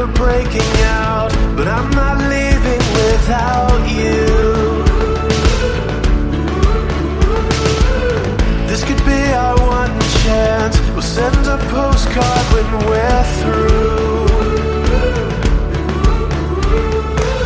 we're breaking out, but I'm not leaving without you. This could be our one chance. We'll send a postcard when we're through.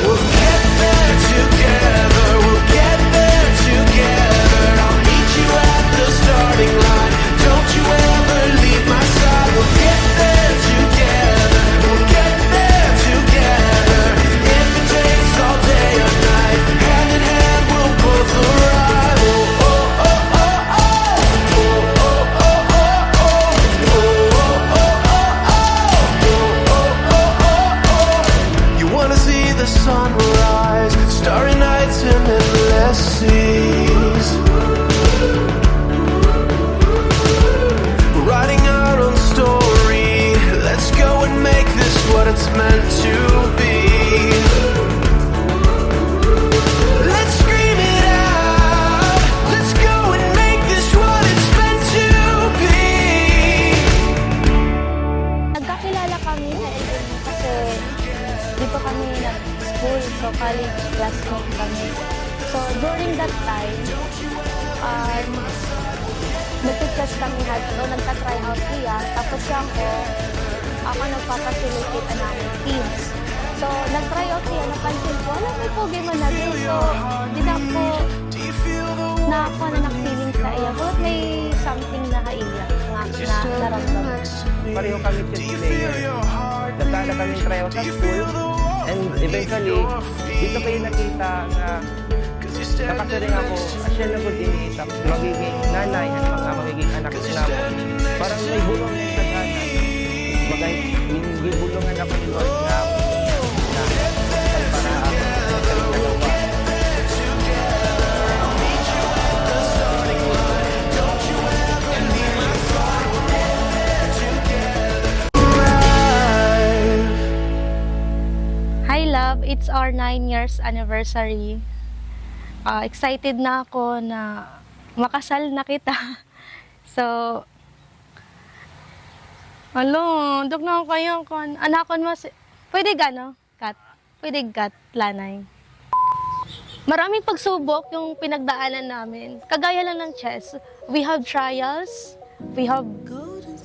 We'll get there together. We'll get there together. I'll meet you at the starting line. Don't you ever leave my side. We'll get there together. We'll get there together. If it takes all day or night, hand in hand we'll both arrive. Oh, oh, oh, oh, oh. Oh, oh, oh, oh, oh. Oh, oh, oh, oh, oh. Oh, oh, oh, oh. You wanna see the sunrise, starry nights and endless seas. We're writing our own story. Let's go and make this what it's meant to be. Let's scream it out. Let's go and make this what it's meant to be. Nagkakilala kami sa LM kasi dito kami nag-school, so college classmate kami. So during that time, nag-test kami nagta-try out siya, tapos ako nagpapacilitate ang aming teams. So nag-try out siya, napansin ko, may pogi man na din. So di na po nakakuha na ng feeling sa iya. But may something na kaiya na naramdaman. Pareho kami chess player. Nagkala kami try out sa school. And eventually, dito kayo nakita na nakasiring ako, siya na po din, tapos magiging nanay at mga magiging anak namin. Parang may bulong yung sagana. Yung bulungan ako ni Lord na para ako sa dalawa. Hi love, it's our 9 years anniversary. Excited na ako na makasal na kita. So, dok na ako kayo. Anakon mo, pwede gano? Kat? Pwede kat, lanay. Maraming pagsubok yung pinagdaanan namin. Kagaya lang ng chess. We have trials, we have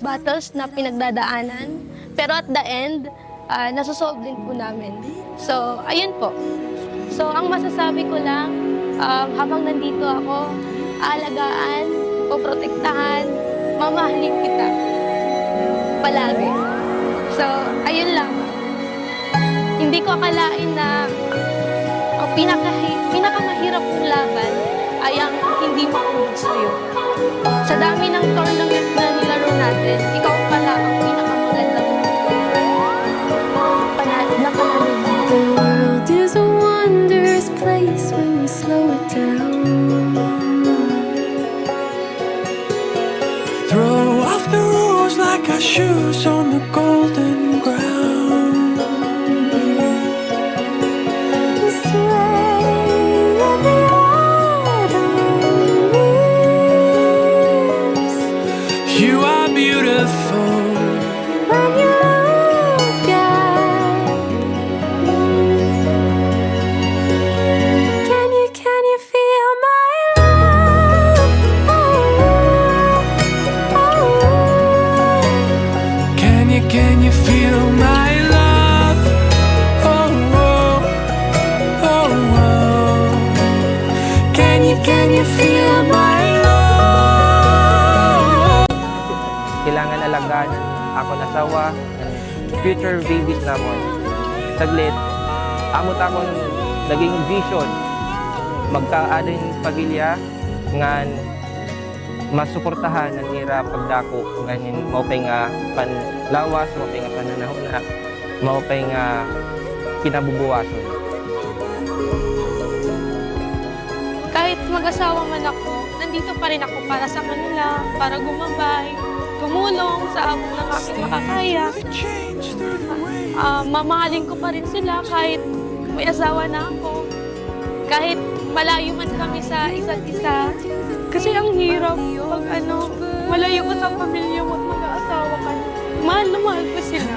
battles na pinagdadaanan. Pero at the end, nasusolve din po namin. So, ayun po. So, ang masasabi ko lang, habang nandito ako, aalagaan, poprotektahan, mamahalin kita. Palagi. So, ayun lang. Hindi ko akalain na ang pinakamahirap kong laban ay ang hindi makulog sa'yo. Sa dami ng tournament na nilaro natin, ikaw pala ang pinakamagandang panalo. The world is a wondrous place when you slow it down. Throw off the rules like our shoes on the golden ground. Sway in the autumn leaves. You are beautiful. When you look at me, can you feel my love? Oh, oh. Can you feel my love? Oh, oh, oh, oh. Can you feel my love? Kailangan alagaan ako nasawa and future babies namon. Saglit, amot akong naging vision magkaadin pamilya nga masuportahan ang ira pagdako ganin maupay nga panlawas, maupay nga pananahuna, maupay nga kinabubuwason. Kahit mag-asawa man ako, nandito pa rin ako para sa kanila, para gumabay, tumulong sa among ng aking makakaya. Mamahalin ko pa rin sila kahit may asawa na ako. Kahit malayo man kami sa isa't isa. Kasi ang hirap pag malayo ko sa pamilya mo at mag-aasawa ka. Mahal na mahal ko sila.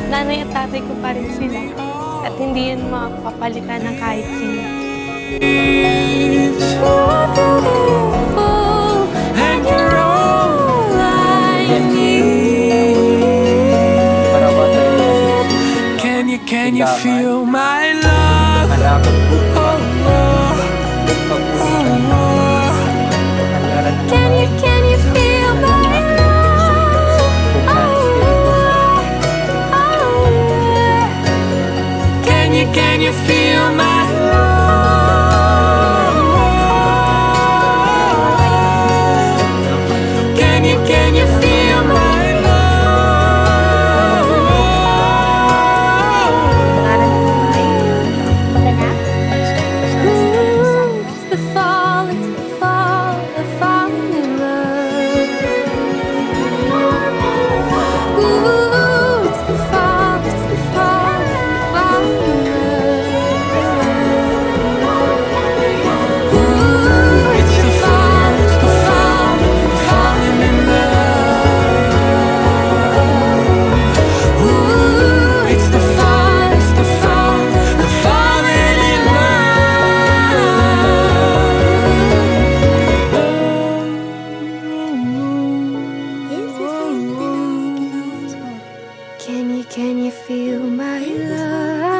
nanay at tatay ko pa rin sila. At hindi yun mapapalitan ng kahit sino. And you're all I need. Para ba sa Can you feel my love? anak, Oh, oh, oh. Can you feel my love? Can you feel my love? Can you feel my love? It's the fall, the falling in love. Ooh, it's the fall, the falling in love. Ooh, it's the fall, the falling in love. Ooh, it's the fall, the falling in love. Can you feel my love?